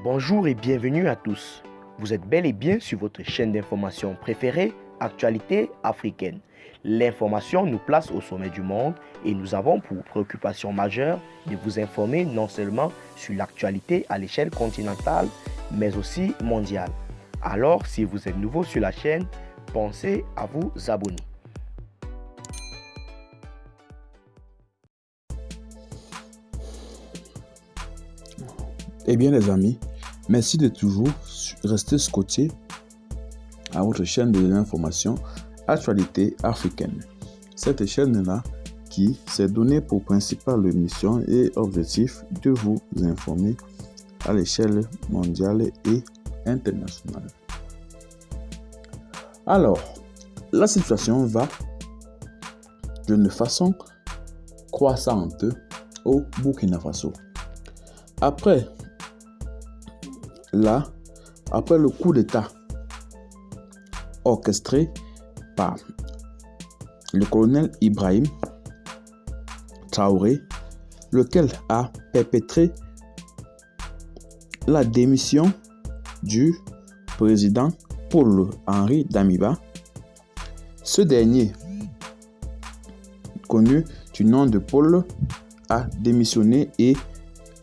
Bonjour et bienvenue à tous. Vous êtes bel et bien sur votre chaîne d'information préférée, Actualité africaine. L'information nous place au sommet du monde et nous avons pour préoccupation majeure de vous informer non seulement sur l'actualité à l'échelle continentale, mais aussi mondiale. Alors, si vous êtes nouveau sur la chaîne, pensez à vous abonner. Eh bien les amis, merci de toujours rester scotché à votre chaîne de l'information Actualité africaine. Cette chaîne-là qui s'est donnée pour principale mission et objectif de vous informer à l'échelle mondiale et internationale. Alors, la situation va d'une façon croissante au Burkina Faso. Après le coup d'État orchestré par le colonel Ibrahim Traoré, lequel a perpétré la démission du président Paul-Henri Damiba, ce dernier, connu du nom de Paul, a démissionné et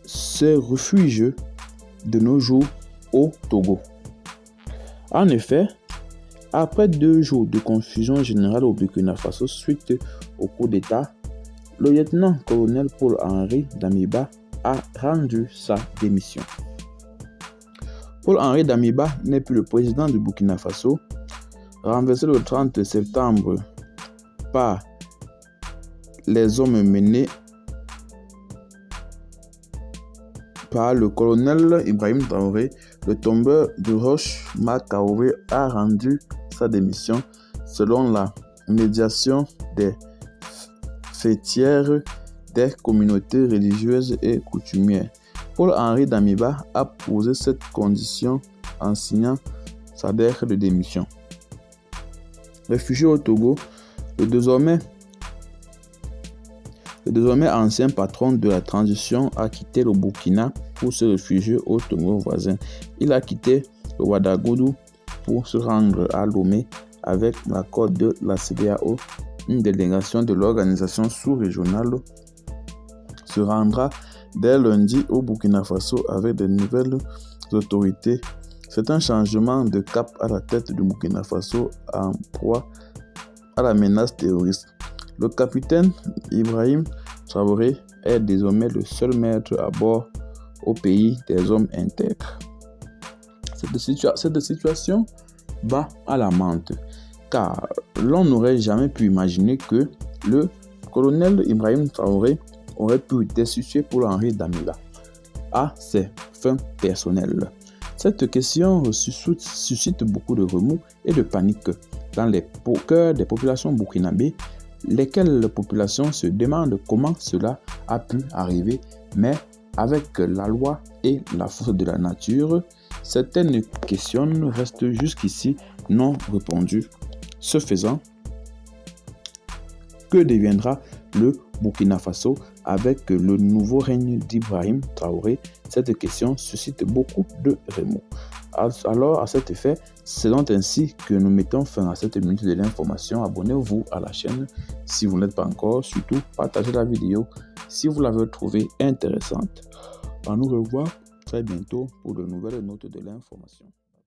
se refuge de nos jours au Togo. En effet, après 2 jours de confusion générale au Burkina Faso suite au coup d'État, le lieutenant-colonel Paul-Henri Damiba a rendu sa démission. Paul-Henri Damiba n'est plus le président du Burkina Faso, renversé le 30 septembre par les hommes menés par le colonel Ibrahim Traoré. Le tombeur de Roch Marc Karoué a rendu sa démission selon la médiation des fêtières des communautés religieuses et coutumières. Paul-Henri Damiba a posé cette condition en signant sa lettre de démission. Réfugié au Togo, le désormais ancien patron de la transition a quitté le Burkina pour se réfugier au Togo voisin. Il a quitté le Ouagadougou pour se rendre à Lomé avec l'accord de la CEDEAO. Une délégation de l'organisation sous-régionale se rendra dès lundi au Burkina Faso avec de nouvelles autorités. C'est un changement de cap à la tête du Burkina Faso en proie à la menace terroriste. Le capitaine Ibrahim Traoré est désormais le seul maître à bord au pays des hommes intègres. Cette situation va à la menthe, car l'on n'aurait jamais pu imaginer que le colonel Ibrahim Traoré aurait pu destituer Paul-Henri Damiba à ses fins personnelles. Cette question suscite beaucoup de remous et de panique dans les cœurs des populations burkinabées, lesquelles populations se demandent comment cela a pu arriver, mais avec la loi et la force de la nature, certaines questions restent jusqu'ici non répondues. Ce faisant, que deviendra le Burkina Faso avec le nouveau règne d'Ibrahim Traoré? Cette question suscite beaucoup de remous. Alors, à cet effet, c'est donc ainsi que nous mettons fin à cette minute de l'information. Abonnez-vous à la chaîne si vous n'êtes pas encore. Surtout, partagez la vidéo si vous l'avez trouvée intéressante. On nous revoit très bientôt pour de nouvelles notes de l'information.